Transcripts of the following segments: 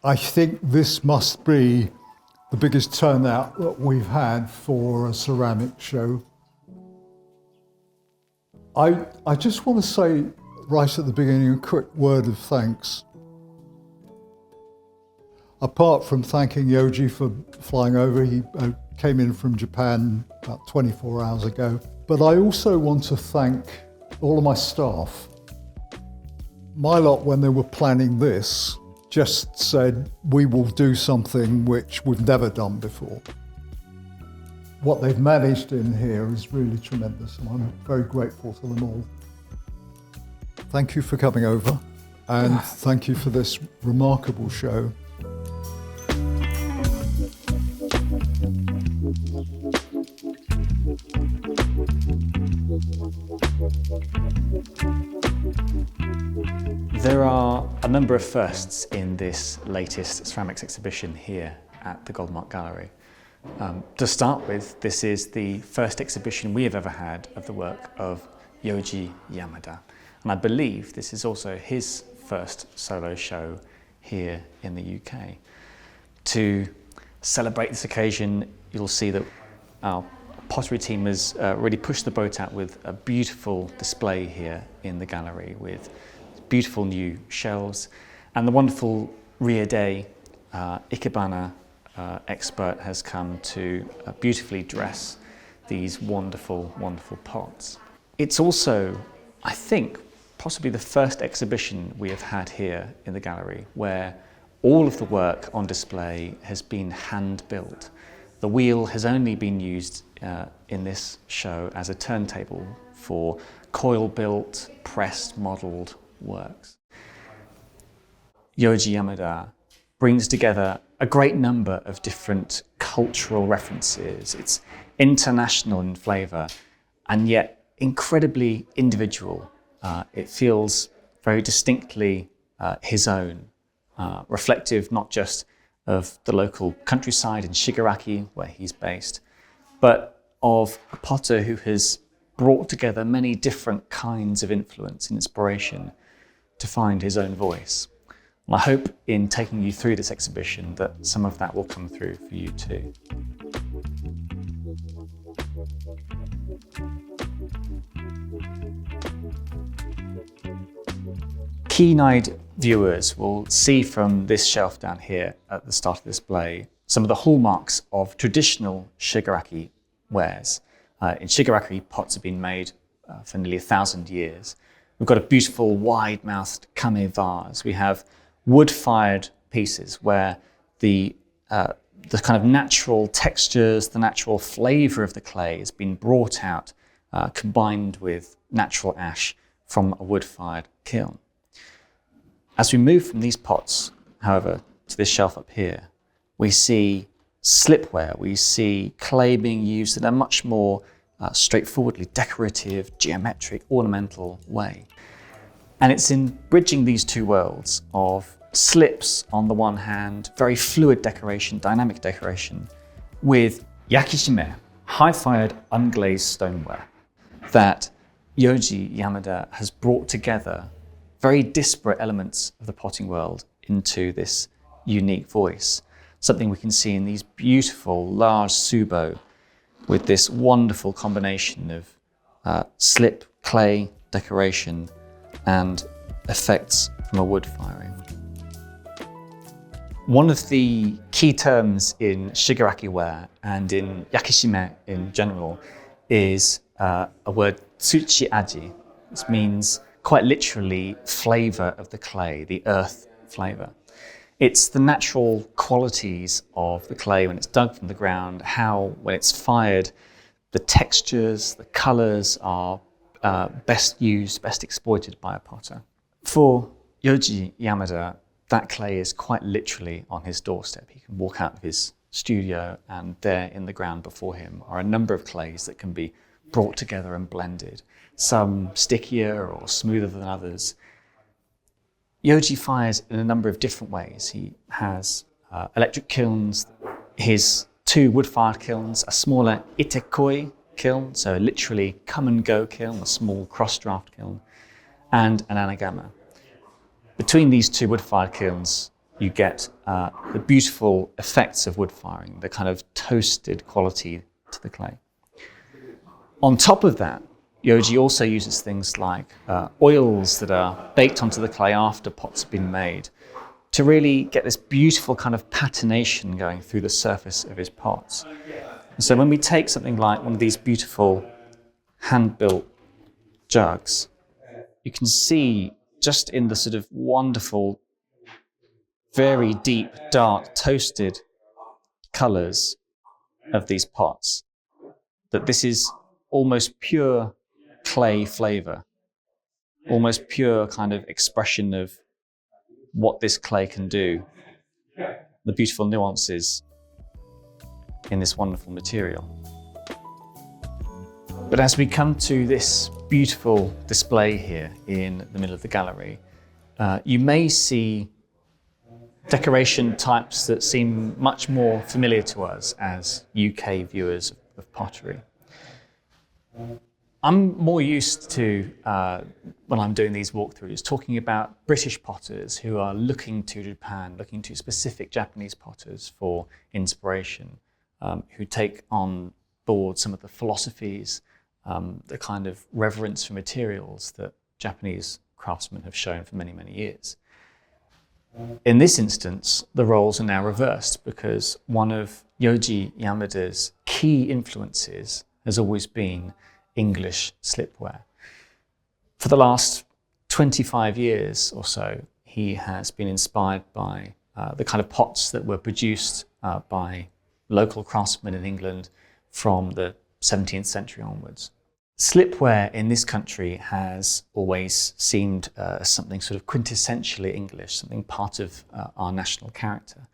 I think this must be the biggest turnout that we've had for a ceramic show. I just want to say right at the beginning a quick word of thanks. Apart from thanking Yoji for flying over, he came in from Japan about 24 hours ago. But I also want to thank all of my staff. My lot, when they were planning this, just said, we will do something which we've never done before. What they've managed in here is really tremendous, and I'm very grateful to them all. Thank you for coming over, and thank you for this remarkable show. There are a number of firsts in this latest ceramics exhibition here at the Goldmark Gallery. To start with, this is the first exhibition we have ever had of the work of Yoji Yamada. And I believe this is also his first solo show here in the UK. To celebrate this occasion, you'll see that our pottery team has really pushed the boat out with a beautiful display here in the gallery with beautiful new shelves, and the wonderful Riede Ikebana expert has come to beautifully dress these wonderful, wonderful pots. It's also, I think, possibly the first exhibition we have had here in the gallery where all of the work on display has been hand-built. The wheel has only been used in this show as a turntable for coil-built, pressed, modelled works. Yoji Yamada brings together a great number of different cultural references. It's international in flavour and yet incredibly individual. It feels very distinctly his own, reflective not just of the local countryside in Shigaraki, where he's based, but of a potter who has brought together many different kinds of influence and inspiration to find his own voice. And I hope in taking you through this exhibition that some of that will come through for you too. Keen-eyed viewers will see from this shelf down here at the start of the display some of the hallmarks of traditional Shigaraki wares. In Shigaraki, pots have been made for nearly 1,000 years. We've got a beautiful wide-mouthed kame vase. We have wood-fired pieces where the kind of natural textures, the natural flavour of the clay has been brought out, combined with natural ash from a wood-fired kiln. As we move from these pots, however, to this shelf up here, we see slipware, we see clay being used in a much more straightforwardly decorative, geometric, ornamental way. And it's in bridging these two worlds of slips on the one hand, very fluid decoration, dynamic decoration, with Yakishime, high-fired unglazed stoneware, that Yoji Yamada has brought together very disparate elements of the potting world into this unique voice. Something we can see in these beautiful large tsubo with this wonderful combination of slip, clay, decoration, and effects from a wood firing. One of the key terms in Shigaraki ware and in Yakishime in general is a word tsuchi aji. This means quite literally flavour of the clay, the earth flavour. It's the natural qualities of the clay when it's dug from the ground, how when it's fired, the textures, the colours are best used, best exploited by a potter. For Yoji Yamada, that clay is quite literally on his doorstep. He can walk out of his studio and there in the ground before him are a number of clays that can be brought together and blended, some stickier or smoother than others. Yoji fires in a number of different ways. He has electric kilns, his 2 wood-fired kilns, a smaller itekoi kiln, so literally come-and-go kiln, a small cross-draft kiln, and an anagama. Between these 2 wood-fired kilns, you get the beautiful effects of wood firing, the kind of toasted quality to the clay. On top of that, Yoji also uses things like oils that are baked onto the clay after pots have been made to really get this beautiful kind of patination going through the surface of his pots. And so when we take something like one of these beautiful hand-built jugs, you can see just in the sort of wonderful, very deep, dark, toasted colours of these pots that this is almost pure clay flavour, almost pure kind of expression of what this clay can do, the beautiful nuances in this wonderful material. But as we come to this beautiful display here in the middle of the gallery, you may see decoration types that seem much more familiar to us as UK viewers of pottery. I'm more used to, when I'm doing these walkthroughs, talking about British potters who are looking to Japan, looking to specific Japanese potters for inspiration, who take on board some of the philosophies, the kind of reverence for materials that Japanese craftsmen have shown for many, many years. In this instance, the roles are now reversed because one of Yoji Yamada's key influences has always been English slipware. For the last 25 years or so, he has been inspired by the kind of pots that were produced by local craftsmen in England from the 17th century onwards. Slipware in this country has always seemed something sort of quintessentially English, something part of our national character.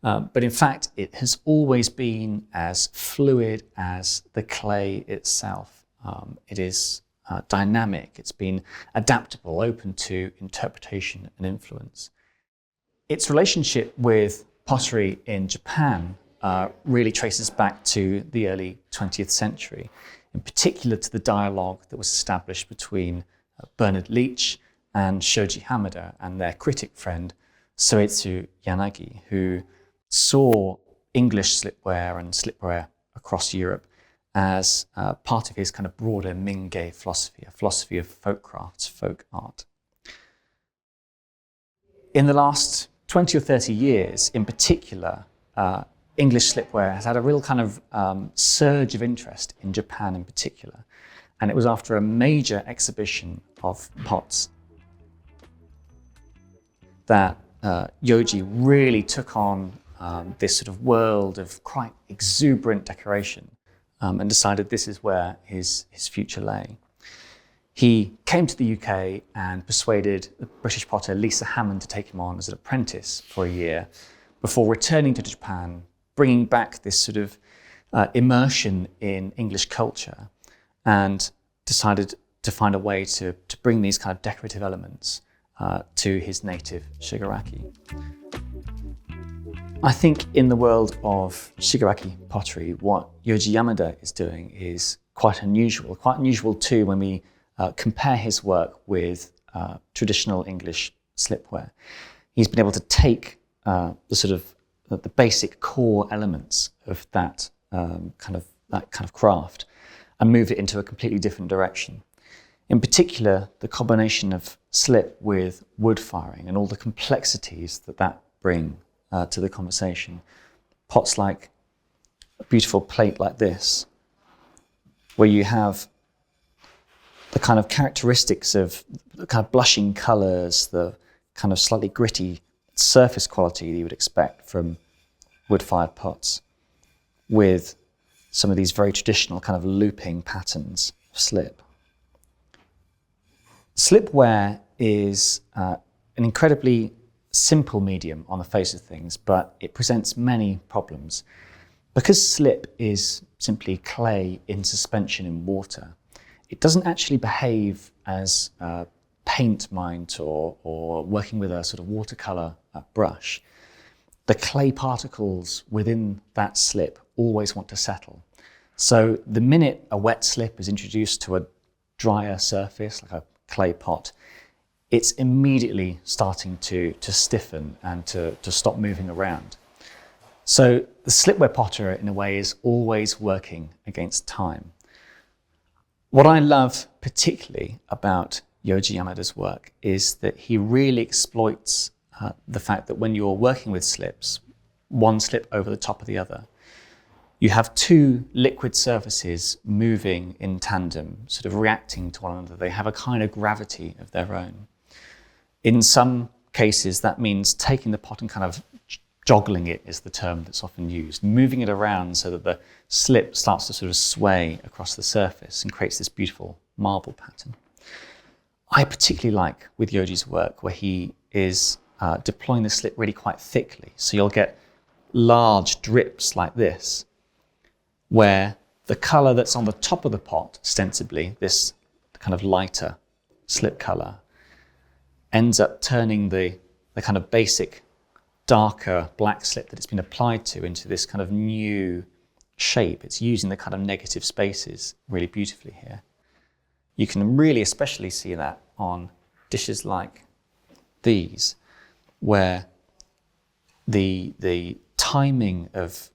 But in fact, it has always been as fluid as the clay itself. It is dynamic, it's been adaptable, open to interpretation and influence. Its relationship with pottery in Japan really traces back to the early 20th century, in particular to the dialogue that was established between Bernard Leach and Shoji Hamada and their critic friend Soetsu Yanagi, who saw English slipware and slipware across Europe as part of his kind of broader Mingei philosophy, a philosophy of folk crafts, folk art. In the last 20 or 30 years, in particular, English slipware has had a real kind of surge of interest in Japan in particular. And it was after a major exhibition of pots that Yoji really took on this sort of world of quite exuberant decoration and decided this is where his future lay. He came to the UK and persuaded the British potter Lisa Hammond to take him on as an apprentice for a year before returning to Japan, bringing back this sort of immersion in English culture, and decided to find a way to bring these kind of decorative elements to his native Shigaraki. I think in the world of Shigaraki pottery, what Yoji Yamada is doing is quite unusual too when we compare his work with traditional English slipware. He's been able to take the basic core elements of that kind of craft and move it into a completely different direction. In particular, the combination of slip with wood firing and all the complexities that bring to the conversation. Pots like a beautiful plate like this, where you have the kind of characteristics of the kind of blushing colours, the kind of slightly gritty surface quality that you would expect from wood-fired pots, with some of these very traditional kind of looping patterns of slip. Slipware is an incredibly simple medium on the face of things, but it presents many problems. Because slip is simply clay in suspension in water, it doesn't actually behave as paint might or working with a sort of watercolour brush. The clay particles within that slip always want to settle. So the minute a wet slip is introduced to a drier surface, like a clay pot, it's immediately starting to stiffen and to stop moving around. So the slipware potter, in a way, is always working against time. What I love particularly about Yoji Yamada's work is that he really exploits the fact that when you're working with slips, one slip over the top of the other, you have two liquid surfaces moving in tandem, sort of reacting to one another. They have a kind of gravity of their own. In some cases, that means taking the pot and kind of joggling it is the term that's often used, moving it around so that the slip starts to sort of sway across the surface and creates this beautiful marble pattern. I particularly like with Yoji's work where he is deploying the slip really quite thickly. So you'll get large drips like this, where the colour that's on the top of the pot, ostensibly, this kind of lighter slip colour, ends up turning the kind of basic darker black slip that it's been applied to into this kind of new shape. It's using the kind of negative spaces really beautifully here. You can really especially see that on dishes like these, where the timing of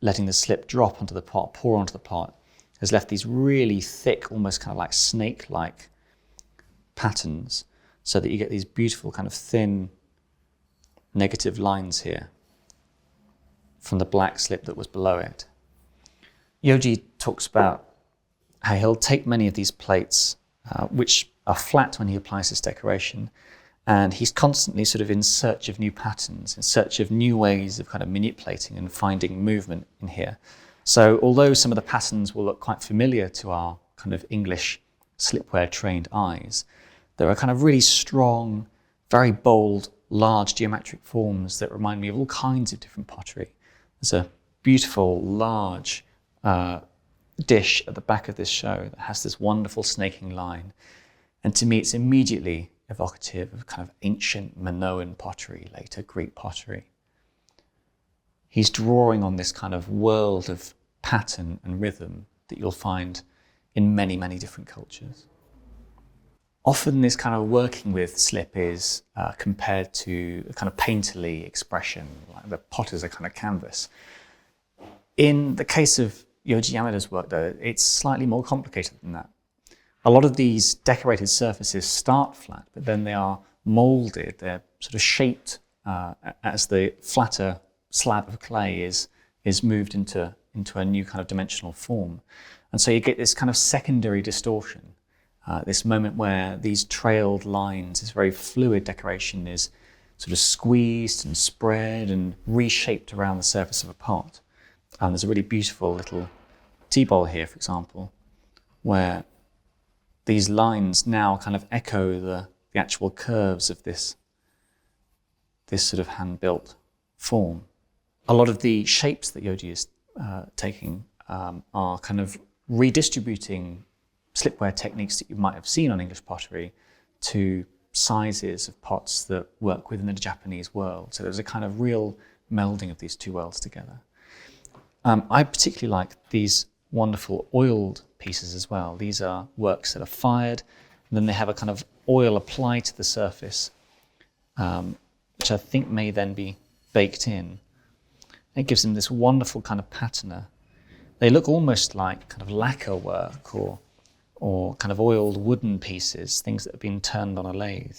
letting the slip drop onto the pot, pour onto the pot, has left these really thick, almost kind of like snake-like patterns, so that you get these beautiful kind of thin negative lines here from the black slip that was below it. Yoji talks about how he'll take many of these plates, which are flat when he applies this decoration, and he's constantly sort of in search of new patterns, in search of new ways of kind of manipulating and finding movement in here. So although some of the patterns will look quite familiar to our kind of English slipware trained eyes, there are kind of really strong, very bold, large geometric forms that remind me of all kinds of different pottery. There's a beautiful, large dish at the back of this show that has this wonderful snaking line. And to me, it's immediately evocative of kind of ancient Minoan pottery, later Greek pottery. He's drawing on this kind of world of pattern and rhythm that you'll find in many, many different cultures. Often this kind of working with slip is compared to a kind of painterly expression, like the pot is a kind of canvas. In the case of Yoji Yamada's work, though, it's slightly more complicated than that. A lot of these decorated surfaces start flat, but then they are moulded, they're sort of shaped as the flatter slab of clay is moved into a new kind of dimensional form. And so you get this kind of secondary distortion, this moment where these trailed lines, this very fluid decoration is sort of squeezed and spread and reshaped around the surface of a pot. And there's a really beautiful little tea bowl here, for example, where these lines now kind of echo the actual curves of this sort of hand-built form. A lot of the shapes that Yoji is taking are kind of redistributing slipware techniques that you might have seen on English pottery to sizes of pots that work within the Japanese world. So there's a kind of real melding of these two worlds together. I particularly like these wonderful oiled pieces as well. These are works that are fired, and then they have a kind of oil applied to the surface, which I think may then be baked in. It gives them this wonderful kind of patina. They look almost like kind of lacquer work or kind of oiled wooden pieces, things that have been turned on a lathe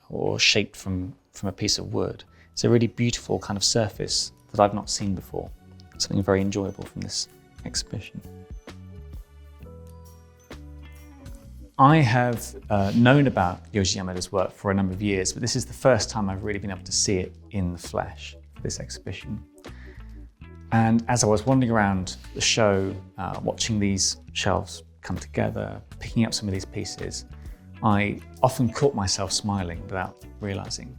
or shaped from a piece of wood. It's a really beautiful kind of surface that I've not seen before. Something very enjoyable from this exhibition. I have known about Yoji Yamada's work for a number of years, but this is the first time I've really been able to see it in the flesh for this exhibition. And as I was wandering around the show, watching these shelves come together, picking up some of these pieces, I often caught myself smiling without realizing.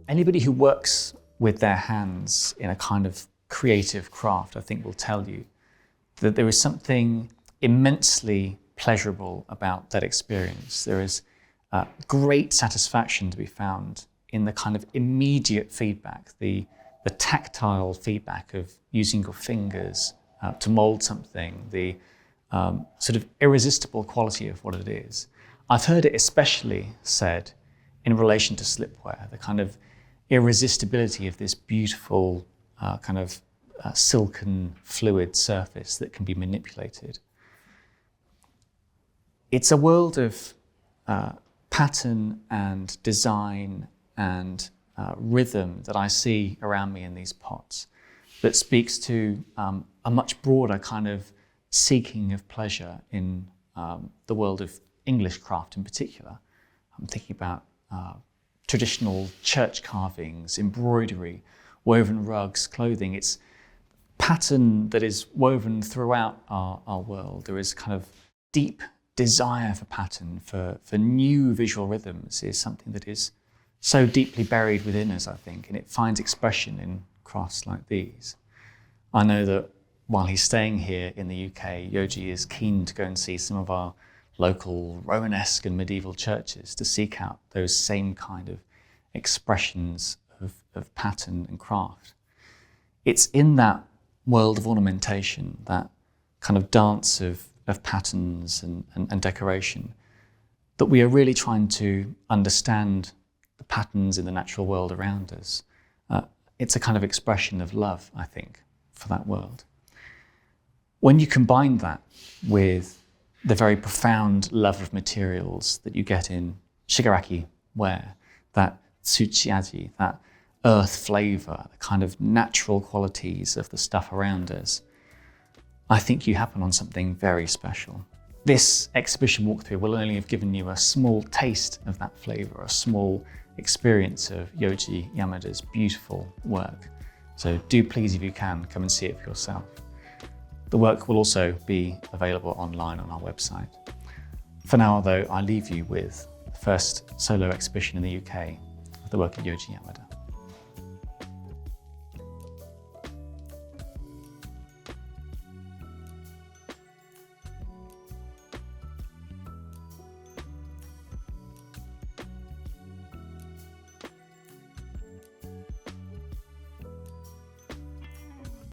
Anybody who works with their hands in a kind of creative craft, I think, will tell you that there is something immensely pleasurable about that experience. There is great satisfaction to be found in the kind of immediate feedback, the tactile feedback of using your fingers to mold something, the sort of irresistible quality of what it is. I've heard it especially said in relation to slipware, the kind of irresistibility of this beautiful silken fluid surface that can be manipulated. It's a world of pattern and design and rhythm that I see around me in these pots that speaks to a much broader kind of seeking of pleasure in the world of English craft in particular. I'm thinking about traditional church carvings, embroidery, woven rugs, clothing. It's pattern that is woven throughout our world. There is kind of deep desire for pattern, for new visual rhythms is something that is so deeply buried within us, I think, and it finds expression in crafts like these. I know that while he's staying here in the UK, Yoji is keen to go and see some of our local Romanesque and medieval churches to seek out those same kind of expressions of pattern and craft. It's in that world of ornamentation, that kind of dance of patterns and decoration, that we are really trying to understand the patterns in the natural world around us. It's a kind of expression of love, I think, for that world. When you combine that with the very profound love of materials that you get in Shigaraki ware, that tsuchiaji, that earth flavour, the kind of natural qualities of the stuff around us, I think you happen on something very special. This exhibition walkthrough will only have given you a small taste of that flavour, a small experience of Yoji Yamada's beautiful work. So do please, if you can, come and see it for yourself. The work will also be available online on our website. For now, though, I leave you with the first solo exhibition in the UK of the work of Yoji Yamada.